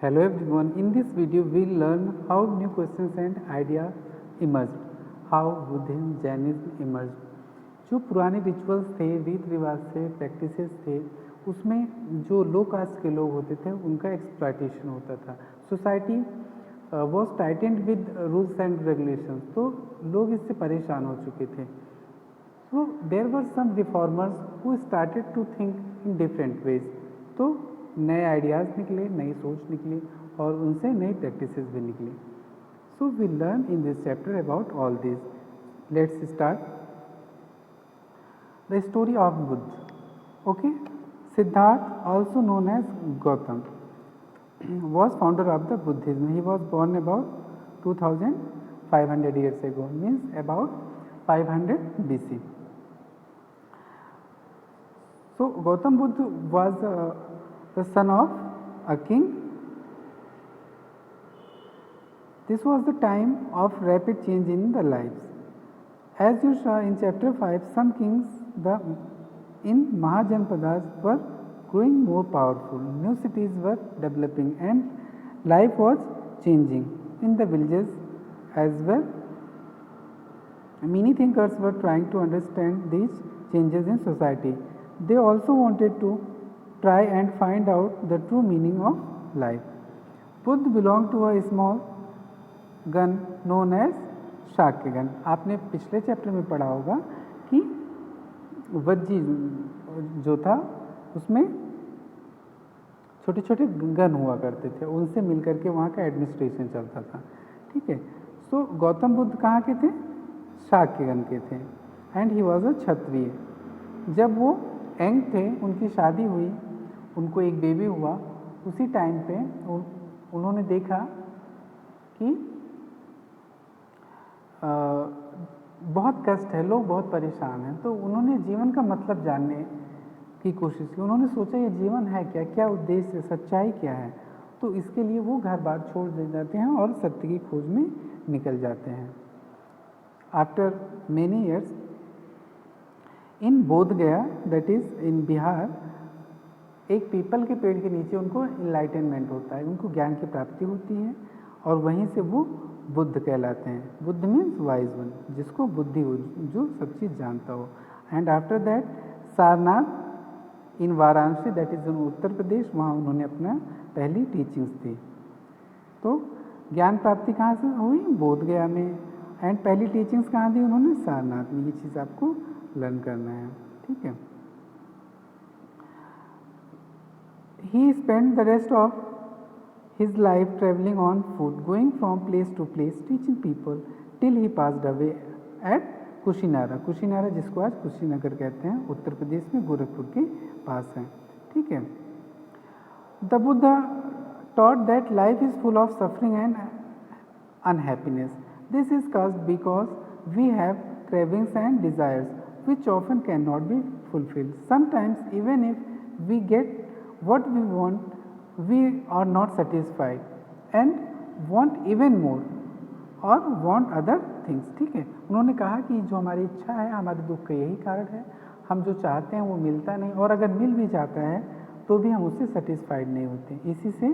Hello everyone, in this video we'll learn how new questions and ideas emerged, how Buddhism, Jainism emerged. जो पुराने rituals थे, रीत रिवाज थे, प्रैक्टिसेस थे, उसमें जो लो कास्ट के लोग होते थे उनका एक्सप्लॉयटेशन होता था. Society was tightened with rules and regulations, तो लोग इससे परेशान हो चुके थे. So there were some reformers who started to think in different ways. तो नए आइडियाज़ निकले, नई सोच निकली और उनसे नई प्रैक्टिसेस भी निकली. So we learn in this chapter about all this. Let's start the story of Buddha. Okay, Siddhartha also known as Gautam was founder of the Buddhism. He was born about 2500 years ago, means about 500 BC. So Gautam Buddha was the son of a king. This was the time of rapid change in the lives. As you saw in chapter 5, some kings in Mahajanpadas were growing more powerful. New cities were developing and life was changing in the villages as well. Many thinkers were trying to understand these changes in society. They also wanted to try and find out the true meaning of life. Buddha belonged to a small गण known as शाक्यगण. आपने पिछले chapter में पढ़ा होगा कि वज्जी जो था उसमें छोटे छोटे गण हुआ करते थे, उनसे मिलकर के वहाँ का एडमिनिस्ट्रेशन चलता था. ठीक है. सो गौतम बुद्ध कहाँ के थे? शाक्यगण के थे. एंड ही वॉज अ क्षत्रिय. जब वो यंग थे, उनकी शादी हुई, उनको एक बेबी हुआ. उसी टाइम पे उन्होंने देखा कि बहुत कष्ट है, लोग बहुत परेशान हैं. तो उन्होंने जीवन का मतलब जानने की कोशिश की. उन्होंने सोचा ये जीवन है क्या, क्या उद्देश्य, सच्चाई क्या है. तो इसके लिए वो घर बार छोड़ दे जाते हैं और सत्य की खोज में निकल जाते हैं. आफ्टर मेनी ईयर्स इन बोध गया, दैट इज इन बिहार, एक पीपल के पेड़ के नीचे उनको इनलाइटनमेंट होता है, उनको ज्ञान की प्राप्ति होती है और वहीं से वो बुद्ध कहलाते हैं. बुद्ध मीन्स वाइज वन, जिसको बुद्धि हो, जो सब चीज़ जानता हो. And after that Sarnath in Varanasi, that is in Uttar Pradesh, वहाँ उन्होंने अपना पहली टीचिंग्स दी. तो ज्ञान प्राप्ति कहाँ से हुई? बोध गया में. एंड पहली टीचिंग्स कहाँ दी उन्होंने? सारनाथ में. ये चीज़ आपको लर्न करना है. ठीक है. He spent the rest of his life traveling on foot, going from place to place, teaching people till he passed away at Kushinara. Kushinara जिसको आज कुशीनगर कहते हैं, उत्तर प्रदेश में गोरखपुर के पास है. ठीक है. The Buddha taught that life is full of suffering and unhappiness. This is caused because we have cravings and desires which often cannot be fulfilled. Sometimes even if we get what we want, we are not satisfied and want even more or want other things. ठीक है. उन्होंने कहा कि जो हमारी इच्छा है, हमारे दुख का यही कारण है. हम जो चाहते हैं वो मिलता नहीं, और अगर मिल भी जाता है तो भी हम उससे सेटिस्फाइड नहीं होते. इसी से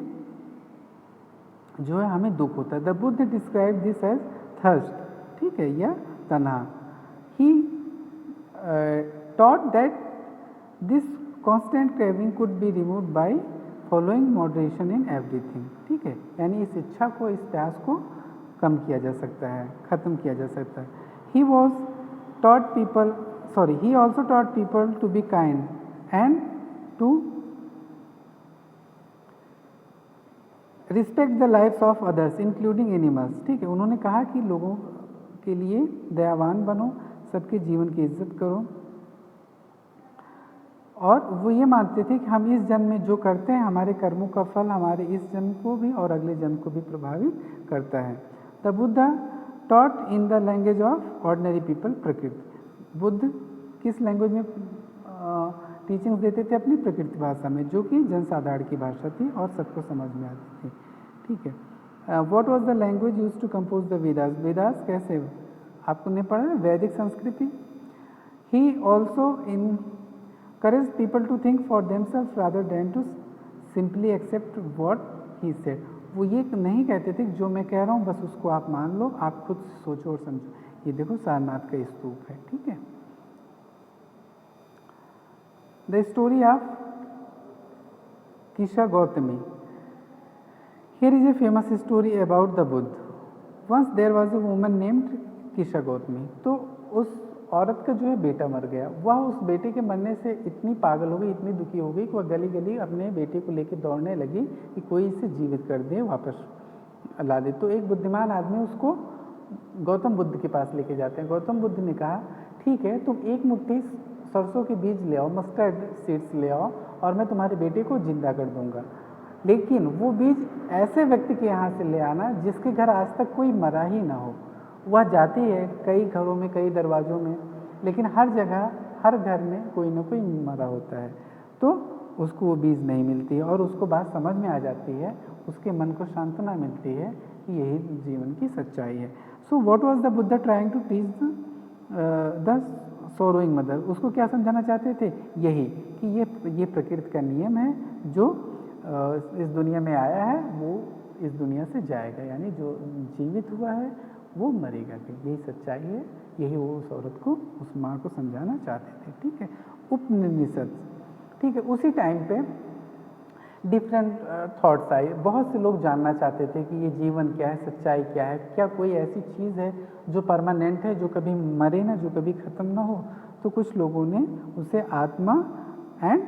जो है हमें दुख होता है. The Buddha describe this as thirst. ठीक है, या तन्हा. ही taught that this constant craving could be removed by following moderation in everything. ठीक है. यानी इस इच्छा को, इस प्यास को कम किया जा सकता है, ख़त्म किया जा सकता है. He also taught people to be kind and to respect the lives of others including animals. ठीक है. उन्होंने कहा कि लोगों के लिए दयावान बनो, सबके जीवन की इज्जत करो. और वो ये मानते थे कि हम इस जन्म में जो करते हैं, हमारे कर्मों का फल हमारे इस जन्म को भी और अगले जन्म को भी प्रभावित करता है. The Buddha taught in the language of ordinary people, प्रकृति. बुद्ध किस लैंग्वेज में टीचिंग्स देते थे? अपनी प्रकृति भाषा में, जो कि जनसाधारण की भाषा थी और सबको समझ में आती थी. ठीक है. What was the language used to compose the Vedas? Vedas कैसे आपको नहीं पढ़ा? वैदिक संस्कृति. He also encourage people to think for themselves rather than to simply accept what he said, वो ये नहीं कहते थे कि जो मैं कह रहा हूँ बस उसको आप मान लो, आप खुद सोचो और समझो। ये देखो सारनाथ का स्तूप है, ठीक है। The story of Kisha Gautami. Here is a famous story about the Buddha. Once there was a woman named Kisha Gautami. तो उस औरत का जो है बेटा मर गया। वह उस बेटे के मरने से इतनी पागल हो गई, इतनी दुखी हो गई कि वह गली गली अपने बेटे को लेकर दौड़ने लगी कि कोई इसे जीवित कर दे, वापस ला दे। तो एक बुद्धिमान आदमी उसको गौतम बुद्ध के पास लेके जाते हैं। गौतम बुद्ध ने कहा ठीक है, तुम एक मुट्ठी सरसों के बीज ले आओ, मस्टर्ड सीड्स ले आओ, और मैं तुम्हारे बेटे को जिंदा कर दूंगा। लेकिन वो बीज ऐसे व्यक्ति के यहाँ से ले आना जिसके घर आज तक कोई मरा ही ना हो। वह जाती है कई घरों में, कई दरवाज़ों में, लेकिन हर जगह, हर घर में कोई ना कोई मरा होता है। तो उसको वो बीज नहीं मिलती है और उसको बात समझ में आ जाती है, उसके मन को सांत्वना मिलती है कि यही जीवन की सच्चाई है। So what was the Buddha trying to teach the sorrowing mother? उसको क्या समझाना चाहते थे? यही कि ये प्रकृति का नियम है, जो इस दुनिया में आया है वो इस दुनिया से जाएगा, यानी जो जीवित हुआ है वो मरेगा भी, यही सच्चाई है। यही वो उस औरत को, उस माँ को समझाना चाहते थे, ठीक है। उपनिषद, ठीक है। उसी टाइम पे डिफरेंट थॉट्स आए, बहुत से लोग जानना चाहते थे कि ये जीवन क्या है, सच्चाई क्या है, क्या कोई ऐसी चीज़ है जो परमानेंट है, जो कभी मरे ना, जो कभी ख़त्म ना हो। तो कुछ लोगों ने उसे आत्मा एंड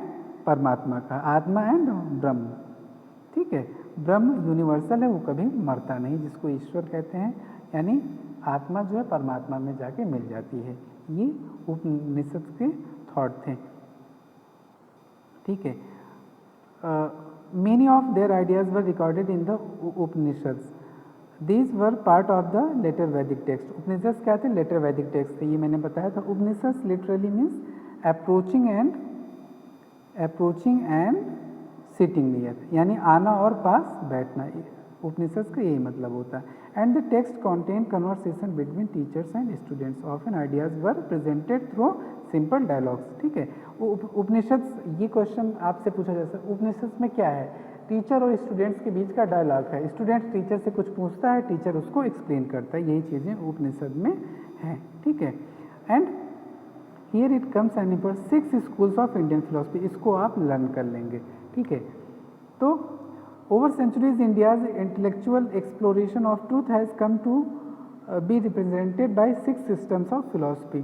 परमात्मा कहा, आत्मा एंड ब्रह्म, ठीक है। ब्रह्म यूनिवर्सल है, वो कभी मरता नहीं, जिसको ईश्वर कहते हैं, यानी आत्मा जो है परमात्मा में जाके मिल जाती है। ये उपनिषद के थॉट थे, ठीक है। Many of their ideas were recorded in the Upanishads. These were part of the later Vedic text. Upanishads क्या थे? Later Vedic text थे, ये मैंने बताया था। Upanishads literally means approaching and sitting near, यानी आना और पास बैठना। उपनिषद का यही मतलब होता है। And the text contain conversation between teachers and students, often ideas were presented through simple dialogues, ठीक है। उपनिषद, ये क्वेश्चन आपसे पूछा जा सकता है, उपनिषद में क्या है? टीचर और स्टूडेंट्स के बीच का डायलॉग है। स्टूडेंट टीचर से कुछ पूछता है, टीचर उसको एक्सप्लेन करता है, यही चीज़ें उपनिषद में हैं, ठीक है। And here it comes and पर 6 स्कूल्स ऑफ इंडियन फिलोसफी, इसको आप लर्न कर लेंगे, ठीक है। तो over centuries India's intellectual exploration of truth has come to be represented by 6 systems of philosophy.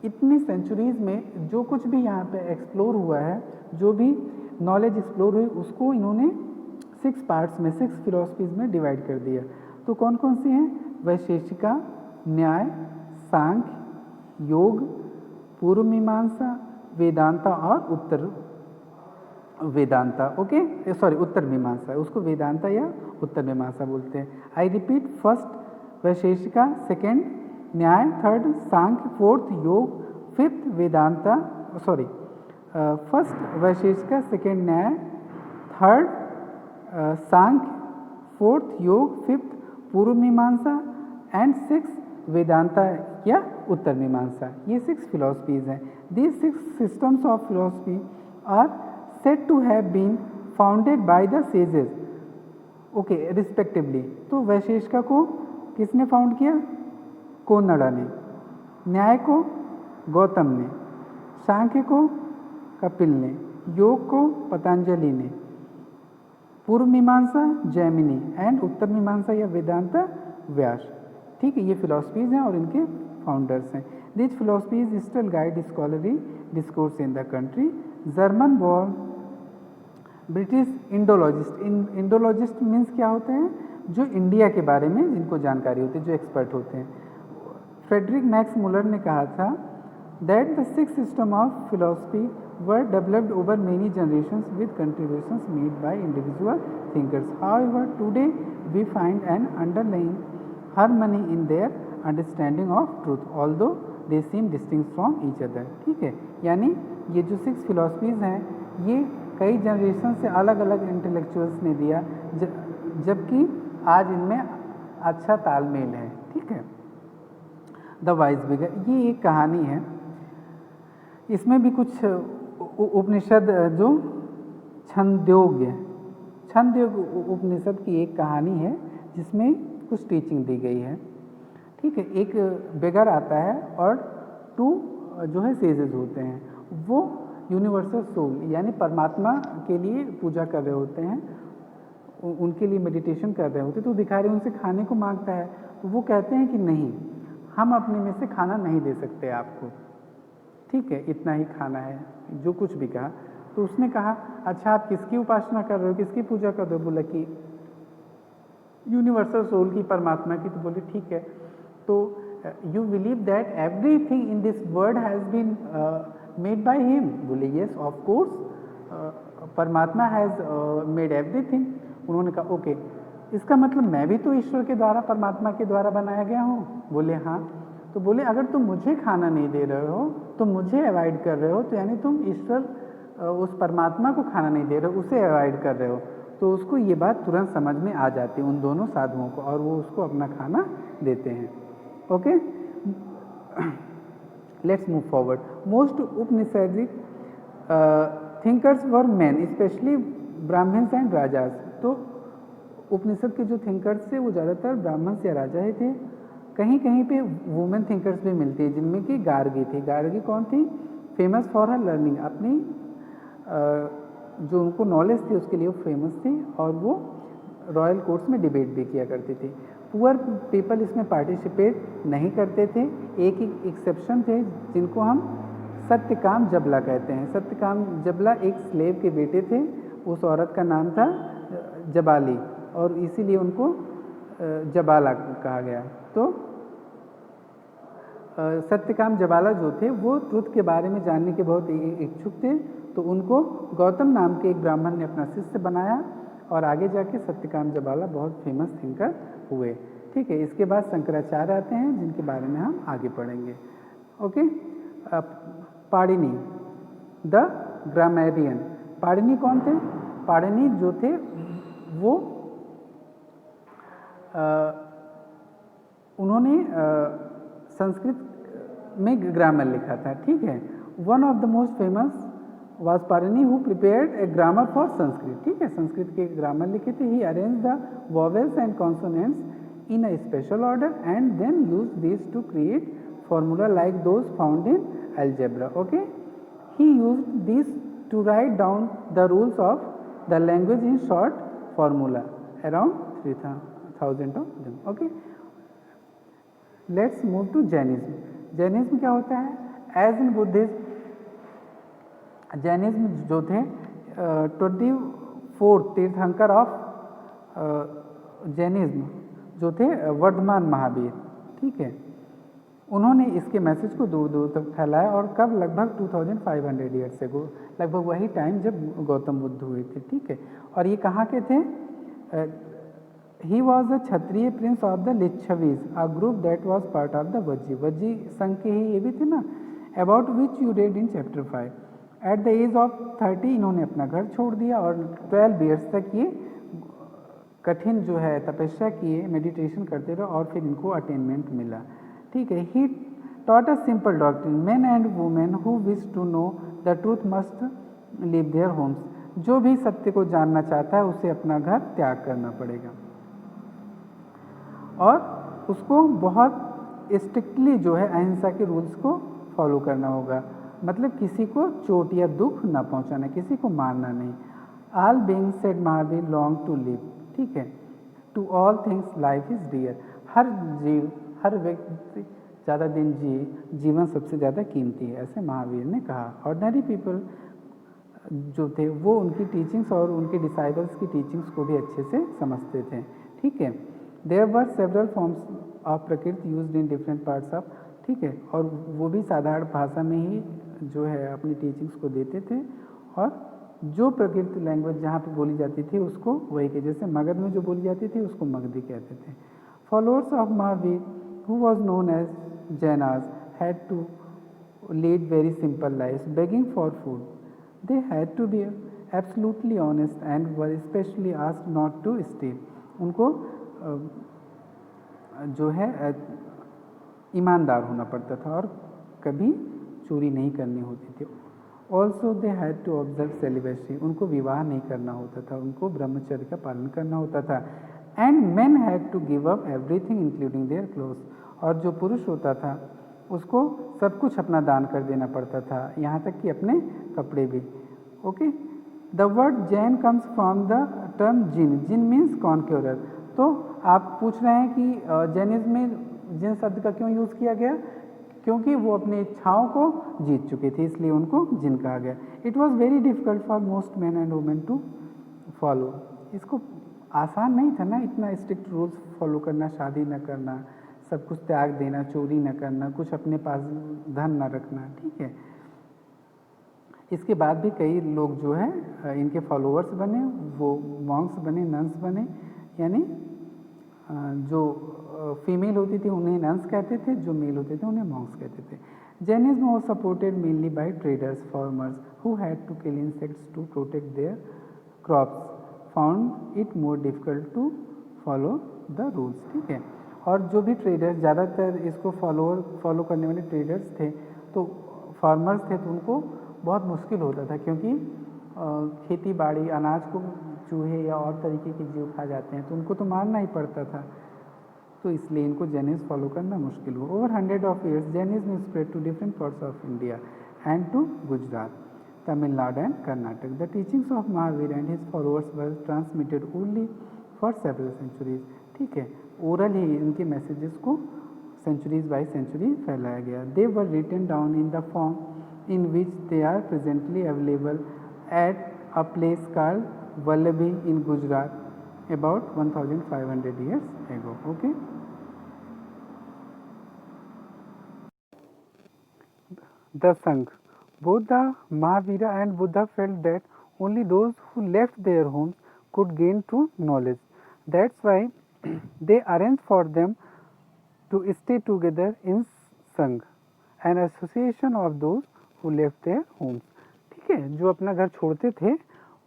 इतनी सेंचुरीज में जो कुछ भी यहाँ पे एक्सप्लोर हुआ है, जो भी नॉलेज एक्सप्लोर हुई, उसको इन्होंने 6 पार्ट्स में, 6 फिलोसफीज में डिवाइड कर दिया। तो कौन कौन सी हैं? वैशेषिका, न्याय, सांख्य, योग, पूर्व मीमांसा, वेदांता और उत्तर वेदांता, ओके, सॉरी उत्तर मीमांसा, उसको वेदांता या उत्तर मीमांसा बोलते हैं। I repeat, first Vaisheshika, second न्याय, थर्ड सांख्य, फोर्थ योग, fifth Vedanta, sorry first Vaisheshika, second न्याय, थर्ड सांख्य, फोर्थ योग, फिफ्थ पूर्व मीमांसा एंड सिक्स वेदांता या उत्तर मीमांसा। ये 6 फिलोसफीज हैं। These 6 systems of philosophy are said to have been founded by the sages, okay, respectively। तो वैशेषिका को किसने फाउंड किया? कोन्नड़ा ने। न्याय को गौतम ने, सांख्य को कपिल ने, योग को पतंजलि ने, पूर्व मीमांसा जैमिनी एंड उत्तर मीमांसा या वेदांता व्यास, ठीक है। ये फिलोसफीज हैं और इनके फाउंडर्स हैं। This philosophies still guide scholarly discourse in the country. German born British Indologist, Indologist means क्या होते हैं? जो इंडिया के बारे में जिनको जानकारी होती है, जो एक्सपर्ट होते हैं। फ्रेडरिक मैक्स मुलर ने कहा था that the 6 system of philosophy were developed over many generations with contributions made by individual thinkers. However today we find an underlying harmony in their understanding of truth, although they seem distinct from each other, ठीक है। यानी ये जो 6 philosophies हैं, ये कई generation से अलग अलग इंटेलेक्चुअल्स ने दिया, जबकि आज इनमें अच्छा तालमेल है, ठीक है। द वाइज बिगर, ये एक कहानी है, इसमें भी कुछ उपनिषद जो छांदोग्य उपनिषद की एक कहानी है जिसमें कुछ टीचिंग दी गई है। ठीक है, एक बेगर आता है और 2 जो है सेजेस होते हैं, वो यूनिवर्सल सोल यानी परमात्मा के लिए पूजा कर रहे होते हैं, उनके लिए मेडिटेशन कर रहे होते हैं। तो भिखारी उनसे खाने को मांगता है, तो वो कहते हैं कि नहीं, हम अपने में से खाना नहीं दे सकते आपको, ठीक है, इतना ही खाना है, जो कुछ भी कहा। तो उसने कहा अच्छा आप किसकी उपासना कर रहे हो, किसकी पूजा कर रहे हो? बोला कि यूनिवर्सल सोल की, परमात्मा की। तो बोले ठीक है, तो you believe that everything in this world has been made by him? बोले यस ऑफ कोर्स परमात्मा हैज़ मेड एवरीथिंग। उन्होंने कहा ओके, इसका मतलब मैं भी तो ईश्वर के द्वारा, परमात्मा के द्वारा बनाया गया हूँ? बोले हाँ। तो बोले अगर तुम मुझे खाना नहीं दे रहे हो, तुम मुझे अवॉइड कर रहे हो, तो यानी तुम ईश्वर उस परमात्मा को खाना नहीं दे रहे हो, उसे अवॉइड कर रहे हो। तो उसको ये बात तुरंत समझ में आ जाती है उन दोनों साधुओं को, और वो उसको अपना खाना देते हैं। Okay, let's move forward. Most Upanishadic thinkers were men, specially Brahmans and rajas. तो उपनिषद के जो थिंकर्स थे वो ज़्यादातर ब्राह्मण्स या राजा ही थे। कहीं कहीं पे वुमेन थिंकर्स भी मिलती है, जिनमें कि गार्गी थी। गार्गी कौन थी? फेमस फॉर हर लर्निंग, अपनी जो उनको नॉलेज थी उसके लिए वो फेमस थी, और वो रॉयल कोर्ट्स में डिबेट भी किया करती थी। पुअर पीपल इसमें पार्टिसिपेट नहीं करते थे। एक एक्सेप्शन थे जिनको हम सत्यकाम जबला कहते हैं। सत्यकाम जबला एक स्लेव के बेटे थे, उस औरत का नाम था जबाली, और इसीलिए उनको जबाला कहा गया। तो सत्यकाम जबाला जो थे वो ट्रुथ के बारे में जानने के बहुत इच्छुक थे, तो उनको गौतम नाम के एक ब्राह्मण ने अपना शिष्य बनाया, और आगे जाके सत्यकाम जबाला बहुत फेमस थिंकर हुए। ठीक है, इसके बाद शंकराचार्य आते हैं, जिनके बारे में हम आगे पढ़ेंगे। Okay, Panini the grammarian. Panini कौन थे? पाणिनि जो थे वो उन्होंने संस्कृत में ग्रामर लिखा था। ठीक है, one of the most famous was Panini who prepared a grammar for Sanskrit. ठीक है, संस्कृत के ग्रामर लिखे थे। He arrange the vowels and consonants in a special order and then use this to create formula like those found in algebra. Okay, he used this to write down the rules of the language in short formula around 3000 of them. Okay, let's move to Jainism. Jainism क्या होता है? As in Buddhism, Jainism जो थे 24 तीर्थंकर of Jainism जो थे वर्धमान महावीर। ठीक है, उन्होंने इसके मैसेज को दूर दूर तक फैलाया, और कब? लगभग 2500 ईयर्स एगो, लगभग वही टाइम जब गौतम बुद्ध हुए थे। ठीक है, और ये कहाँ के थे? He was a Kshatriya prince of the Lichavis, a group that was part of the Vajji। Vajji संघ के ही ये भी थे ना, about which you read in chapter 5। At the age of 30 इन्होंने अपना घर छोड़ दिया, और 12 years तक ये कठिन जो है तपस्या किए, मेडिटेशन करते रहे, और फिर इनको अटेनमेंट मिला। ठीक है, he taught a simple doctrine, men and women who wish to know the truth must leave their homes। जो भी सत्य को जानना चाहता है उसे अपना घर त्याग करना पड़ेगा, और उसको बहुत स्ट्रिक्टली जो है अहिंसा के रूल्स को फॉलो करना होगा। मतलब किसी को चोट या दुख ना पहुंचाना, किसी को मारना नहीं। All being said Mahavira long to live. ठीक है, to all things life is dear. हर जीव, हर व्यक्ति ज़्यादा दिन जिए, जीवन सबसे ज़्यादा कीमती है, ऐसे महावीर ने कहा। ऑर्डिनरी पीपल जो थे वो उनकी टीचिंग्स और उनके डिसाइबल्स की टीचिंग्स को भी अच्छे से समझते थे। ठीक है, there were several forms of Prakrit used in different parts of. ठीक है, और वो भी साधारण भाषा में ही जो है अपनी टीचिंग्स को देते थे, और जो प्रकृति लैंग्वेज जहाँ पे बोली जाती थी उसको वही के, जैसे मगध में जो बोली जाती थी उसको मगधी कहते थे। Followers of Mahavira who was known as Jainas had to lead very simple life, begging for food. They had to be absolutely honest and were especially asked not to steal। उनको जो है ईमानदार होना पड़ता था, और कभी चोरी नहीं करनी होती थी। Also they had to observe celibacy, उनको विवाह नहीं करना होता था, उनको ब्रह्मचर्य का पालन करना होता था। And men had to give up everything including their clothes, और जो पुरुष होता था उसको सब कुछ अपना दान कर देना पड़ता था, यहाँ तक कि अपने कपड़े भी। Okay, the word Jain comes from the term jina, jina means conqueror. तो आप पूछ रहे हैं कि जैनिज्म में जिन शब्द का क्यों यूज़ किया गया, क्योंकि वो अपनी इच्छाओं को जीत चुके थे, इसलिए उनको जिन कहा गया। It was very difficult for most men and women to follow, इसको आसान नहीं था ना इतना स्ट्रिक्ट रूल्स फॉलो करना, शादी न करना, सब कुछ त्याग देना, चोरी न करना, कुछ अपने पास धन न रखना, ठीक है। इसके बाद भी कई लोग जो है इनके फॉलोअर्स बने, वो मॉन्क्स बने, नन्स बने, यानी जो फीमेल होती थी उन्हें नन्स कहते थे, जो मेल होते थे उन्हें मॉन्क्स कहते थे। Jainism was supported mainly by traders, farmers who had to kill insects to protect their crops, found it more difficult to follow the rules, ठीक है। और जो भी ट्रेडर्स, ज़्यादातर इसको फॉलो करने वाले ट्रेडर्स थे, तो फार्मर्स थे, तो उनको बहुत मुश्किल होता था, क्योंकि खेती बाड़ी, अनाज को चूहे या और तरीके के जीव खा जाते हैं, तो उनको तो मारना ही पड़ता था, तो इसलिए इनको जैनिज्म फॉलो करना मुश्किल हुआ। Over 100 of years Jainism spread to different parts of India and to Gujarat, Tamil Nadu and Karnataka. The teachings of Mahavira and his followers were transmitted only for several centuries, ठीक है। ओरल ही इनके मैसेजेस को सेंचुरीज बाई सेंचुरी फैलाया गया। They were written down in the form in which they are presently available at a place called Vallabhi in Gujarat about 1500 years ago. Okay. The Sangh. Both the Mahavira and Buddha felt that only those who left their homes could gain true knowledge. That's why they arranged for them to stay together in Sangh, an association of those who left their homes, ठीक है। जो अपना घर छोड़ते थे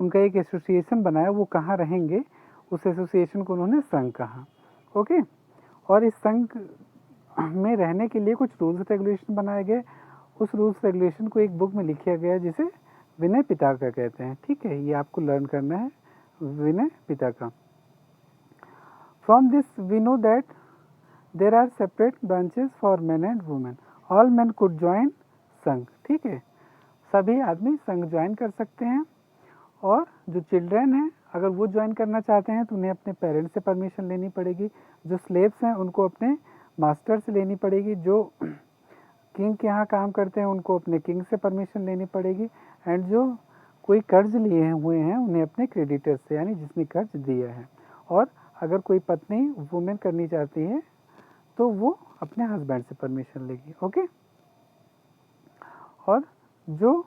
उनका एक association बनाया, वो कहाँ रहेंगे, उस एसोसिएशन को उन्होंने संघ कहा। ओके, और इस संघ में रहने के लिए कुछ रूल्स रेगुलेशन बनाए गए। उस रूल्स रेगुलेशन को एक बुक में लिखा गया जिसे विनय पिटका कहते हैं, ठीक है। ये आपको लर्न करना है, Vinaya Pitaka. From this we know that there are separate branches for man and women, all man could join sangha, ठीक है। सभी आदमी संघ ज्वाइन कर सकते हैं, और जो चिल्ड्रन हैं अगर वो ज्वाइन करना चाहते हैं तो उन्हें अपने पेरेंट्स से परमिशन लेनी पड़ेगी। जो स्लेव्स हैं उनको अपने मास्टर से लेनी पड़ेगी। जो किंग के यहाँ काम करते हैं उनको अपने किंग से परमिशन लेनी पड़ेगी। एंड जो कोई कर्ज लिए हुए हैं उन्हें अपने क्रेडिटर से, यानी जिसने कर्ज दिया है। और अगर कोई पत्नी वुमेन करनी चाहती है तो वो अपने हस्बैंड से परमिशन लेगी। ओके, और जो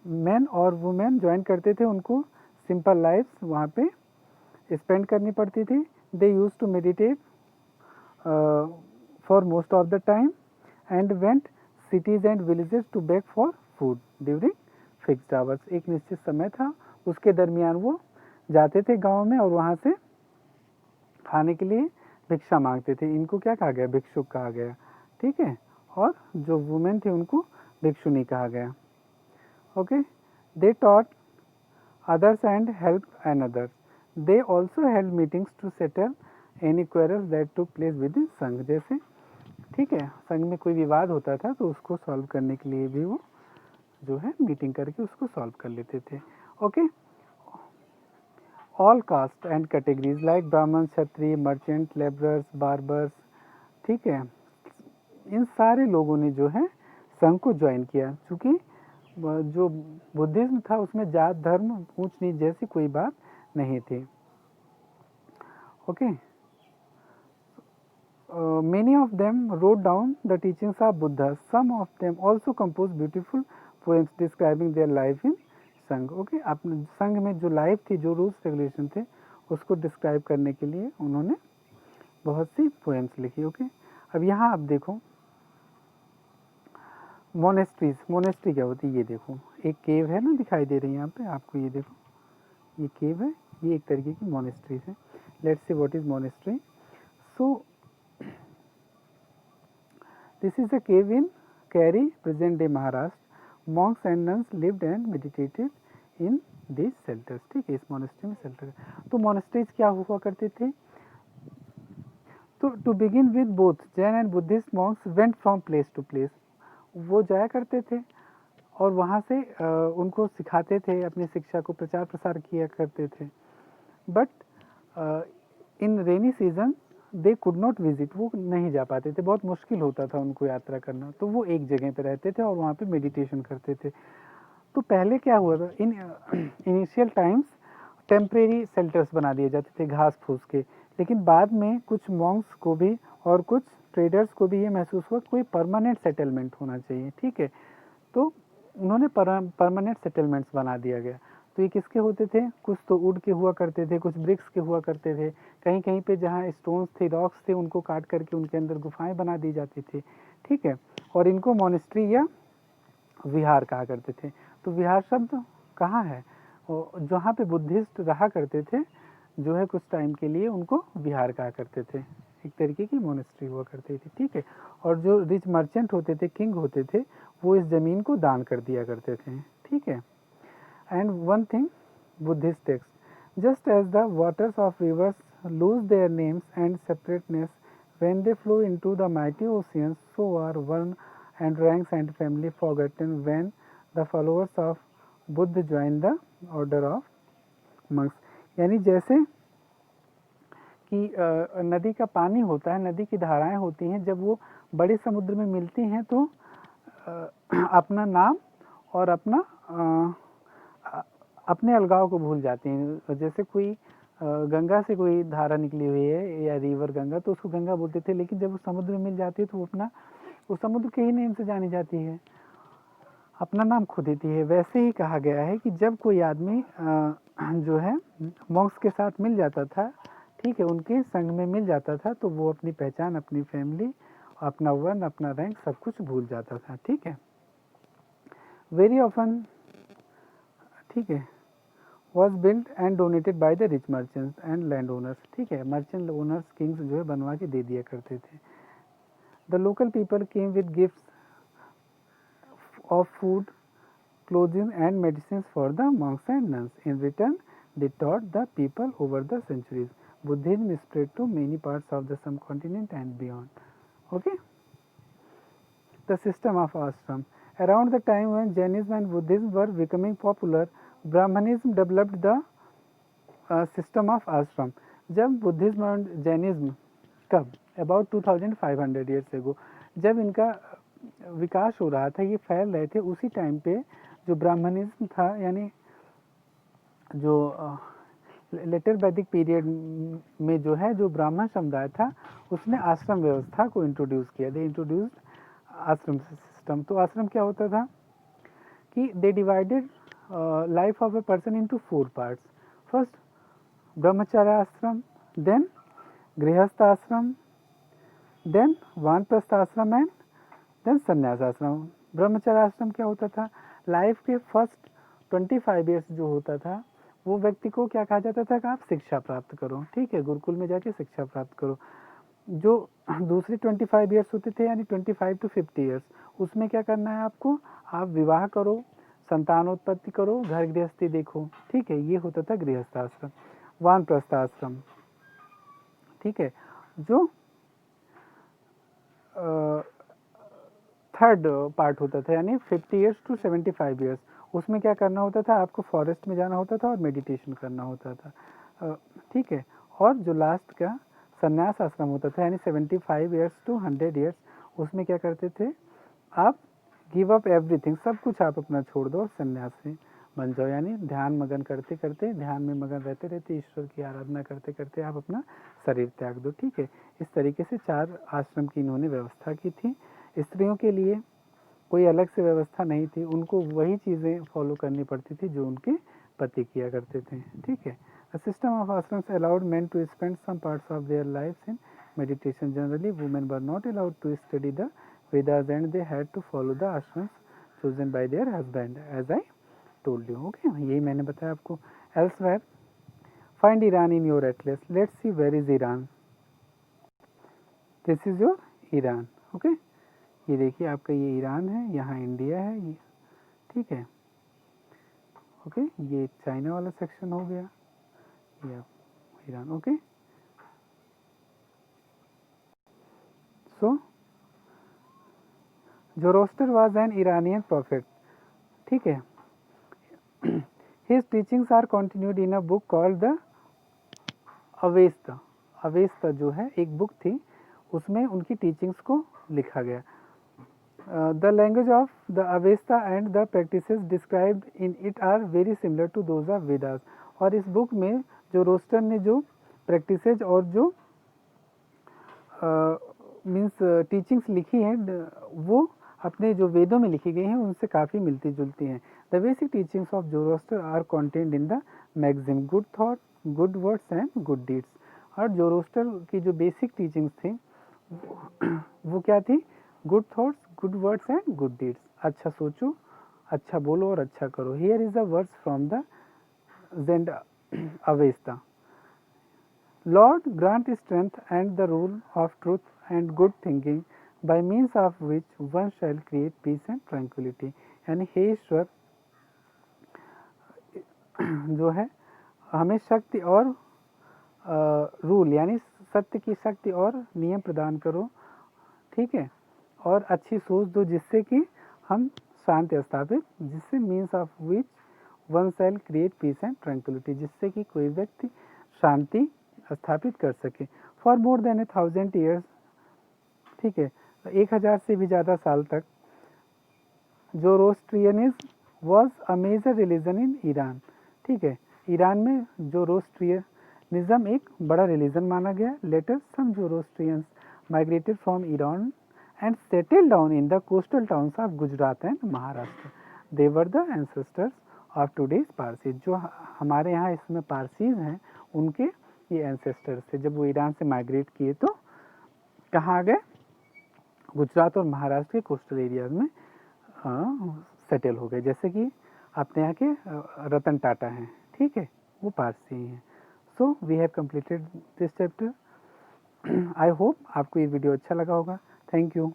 मैन और वुमेन ज्वाइन करते थे उनको सिंपल लाइफ वहाँ पे स्पेंड करनी पड़ती थी। They use to meditate for most of the time and went cities and villages to beg for food during fixed hours. एक निश्चित समय था, उसके दरमियान वो जाते थे गांव में और वहाँ से खाने के लिए भिक्षा मांगते थे। इनको क्या कहा गया, भिक्षुक कहा गया, ठीक है। और जो वुमेन थे उनको भिक्षुनी कहा गया। Okay, they taught others and help and others. They also held meetings to settle any quarrels that took place within sangha, जैसे, ठीक है, संघ में कोई विवाद होता था तो उसको सॉल्व करने के लिए भी वो जो है मीटिंग करके उसको सॉल्व कर लेते थे। Okay, all cast and categories like ब्राह्मण, क्षत्रिय, मर्चेंट, लेबरर्स, बार्बर्स, ठीक है, इन सारे लोगों ने जो है संघ को ज्वाइन किया। चूँकि जो बुद्धिज्म था उसमें जात, धर्म, ऊंच नीच जैसी कोई बात नहीं थी। Okay, many of them wrote down the teachings of Buddha. Some of them also composed beautiful poems describing their life in संघ। ओके, अपने संघ में जो लाइफ थी, जो रूल्स रेगुलेशन थे, उसको डिस्क्राइब करने के लिए उन्होंने बहुत सी पोएम्स लिखी। ओके, अब यहाँ आप देखो मोनेस्ट्रीज। मोनेस्ट्री क्या होती है, ये देखो एक केव है ना, दिखाई दे रही है यहाँ पे आपको, ये देखो ये केव है, ये एक तरीके की मोनेस्ट्रीज है। Let's see what is monastery. So this is a cave in carry, present day Maharashtra, Monks and nuns lived and meditated in this shelters. ठीक है, इस मोनेस्ट्री में शेल्टर। तो मोनेस्ट्रीज क्या हुआ करते थे? तो to begin with both Jain and Buddhist monks went from place to place. वो जाया करते थे और वहाँ से उनको सिखाते थे, अपनी शिक्षा को प्रचार प्रसार किया करते थे। But in rainy season they could not visit, वो नहीं जा पाते थे, बहुत मुश्किल होता था उनको यात्रा करना, तो वो एक जगह पे रहते थे और वहाँ पे मेडिटेशन करते थे। तो पहले क्या हुआ था, in initial times temporary shelters बना दिए जाते थे घास फूस के, लेकिन बाद में कुछ मॉन्क्स को भी और कुछ ट्रेडर्स को भी ये महसूस हुआ कोई परमानेंट सेटलमेंट होना चाहिए। ठीक है, तो उन्होंने परमानेंट सेटलमेंट्स बना दिया गया। तो ये किसके होते थे? कुछ तो वुड के हुआ करते थे, कुछ ब्रिक्स के हुआ करते थे, कहीं कहीं पे जहाँ स्टोन्स थे, रॉक्स थे, उनको काट करके उनके अंदर गुफाएं बना दी जाती थी। ठीक है, और इनको मोनेस्ट्री या विहार कहा करते थे। तो विहार शब्द कहाँ है? जहाँ पे बुद्धिस्ट रहा करते थे जो है कुछ टाइम के लिए, उनको विहार कहा करते थे, एक तरीके की मोनेस्ट्री हुआ करती थी। ठीक है, और जो रिच मर्चेंट होते थे, किंग होते थे, वो इस ज़मीन को दान कर दिया करते थे। ठीक है, and one thing Buddhist text, just as the waters of rivers lose their names and separateness when they flow into the mighty oceans, so are one and ranks and family forgotten when the followers of Buddha join the order of monks। यानी जैसे कि नदी का पानी होता है, नदी की धाराएं होती हैं, जब वो बड़े समुद्र में मिलती हैं तो अपना नाम और अपने अलगाव को भूल जाती हैं। जैसे कोई गंगा से कोई धारा निकली हुई है या रिवर गंगा, तो उसको गंगा बोलते थे, लेकिन जब वो समुद्र में मिल जाती है तो वो अपना उस समुद्र के ही नेम से जानी जाती है, अपना नाम खो देती है। वैसे ही कहा गया है कि जब कोई आदमी जो है मॉन्क्स के साथ मिल जाता था, ठीक है, उनके संग में मिल जाता था, तो वो अपनी पहचान, अपनी फैमिली, अपना वर्ण, अपना रैंक, सब कुछ भूल जाता था। ठीक है, वेरी ऑफन, ठीक है, was build and donated by the rich merchants and land owners. ठीक है, मर्चेंट ओनर्स, किंग्स जो है बनवा के दे दिया करते थे। The local people came with gifts of food, clothing and medicines for the monks and nuns. In return, they taught the people over the centuries. Buddhism spread to many parts of the subcontinent and beyond. Okay? The system of ashram. Around the time when Jainism and Buddhism were becoming popular, Brahmanism developed the system of ashram. जब Buddhism और Jainism, कब? About 2500 years ago, जब इनका विकास हो रहा था, ये फैल रहे थे, उसी टाइम पे जो ब्राह्मणिज्म था, यानी जो लेटर वैदिक पीरियड में जो है जो ब्राह्मण समुदाय था, उसने आश्रम व्यवस्था को इंट्रोड्यूस किया। दे इंट्रोड्यूस्ड आश्रम सिस्टम। तो आश्रम क्या होता था कि they divided life of a person into 4 parts. First ब्रह्मचर्य आश्रम, देन गृहस्थ आश्रम, देन वानप्रस्थ आश्रम एंड देन संन्यास आश्रम। ब्रह्मचर्य आश्रम क्या होता था? लाइफ के फर्स्ट 25 ईयर्स जो होता था, वो व्यक्ति को क्या कहा जाता था कि आप शिक्षा प्राप्त करो। ठीक है, गुरुकुल में जाके शिक्षा प्राप्त करो। जो दूसरी 25 ईयर्स होते थे, यानी 25 to 50 ईयर्स, उसमें क्या करना है आपको? आप विवाह करो, संतानोत्पत्ति करो, घर गृहस्थी देखो। ठीक है, ये होता था गृहस्थ आश्रम। वानप्रस्थ आश्रम, ठीक है, जो थर्ड पार्ट होता था, यानी 50 ईयर्स टू 75 ईयर्स। उसमें क्या करना होता था? आपको फॉरेस्ट में जाना होता था और मेडिटेशन करना होता था। ठीक है, और जो लास्ट का संन्यास आश्रम होता था, यानी 75 ईयर्स टू 100 ईयर्स, उसमें क्या करते थे? आप गिव अप एवरीथिंग, सब कुछ आप अपना छोड़ दो और सन्यासी बन जाओ। यानी ध्यान मगन करते करते, ध्यान में मगन रहते रहते, ईश्वर की आराधना करते करते आप अपना शरीर त्याग दो। ठीक है, इस तरीके से 4 आश्रम की इन्होंने व्यवस्था की थी। स्त्रियों के लिए कोई अलग से व्यवस्था नहीं थी, उनको वही चीज़ें फॉलो करनी पड़ती थी जो उनके पति किया करते थे। ठीक है, A system of ashrams allowed men to spend some parts of their lives in meditation. Generally, women were not allowed to study the Vedas and they had to follow the ashrams chosen by their husband, as I told you. Okay, यही मैंने बताया आपको। Elsewhere, find Iran in your atlas. Let's see where is Iran. This is your Iran. Okay, ये देखिए आपका ये Iran है, यहाँ इंडिया है, ठीक है। ओके, ये चाइना वाला सेक्शन हो गया, या Iran. Okay, so Zoroaster was an Iranian prophet, ठीक है। His teachings are continued in a book called the Avesta. Avesta जो है एक बुक थी, उसमें उनकी टीचिंग्स को लिखा गया। The language of the Avesta and the practices described in it are very similar to those of Vedas. और इस बुक में जो रोस्टर ने जो प्रैक्टिसेज और जो मीन्स टीचिंग्स लिखी हैं वो अपने जो वेदों में लिखी गई हैं उनसे काफ़ी मिलती जुलती हैं। The basic teachings of Zoroaster are contained in the maxim good thought, good words and good deeds. और जोरोस्टर की जो बेसिक टीचिंग्स थी वो क्या थी? Good thoughts, good words and good deeds. अच्छा सोचो, अच्छा बोलो और अच्छा करो। Here is the words from the Zend Avesta. Lord, grant strength and the rule of truth and good thinking, by means of which one shall create peace and tranquility. यानी हे ईश्वर जो है हमें शक्ति और रूल यानी सत्य की शक्ति और नियम प्रदान करो, ठीक है, और अच्छी सोच दो जिससे कि हम शांति स्थापित, जिससे means of which one shall create peace and tranquility, जिससे कि कोई व्यक्ति शांति स्थापित कर सके। फॉर मोर देन 1000 ईयर्स, ठीक है, 1000 से भी ज़्यादा साल तक Zoroastrianism was a major religion in Iran, ठीक है। ईरान में जोरोस्ट्रियनिज्म एक बड़ा रिलीजन माना गया। Later some Zoroastrians migrated from Iran and settle down in the coastal towns of Gujarat and Maharashtra. They were the ancestors of today's Parsis. जो हमारे यहाँ इसमें पारसीज हैं उनके ये एंसेस्टर्स थे। जब वो ईरान से माइग्रेट किए तो कहाँ आ गए? गुजरात और महाराष्ट्र के कोस्टल एरियाज में सेटल हो गए। जैसे कि अपने यहाँ के रतन टाटा हैं, ठीक है, वो पारसी हैं। So we have completed this chapter. I hope आपको ये वीडियो अच्छा लगा होगा। Thank you.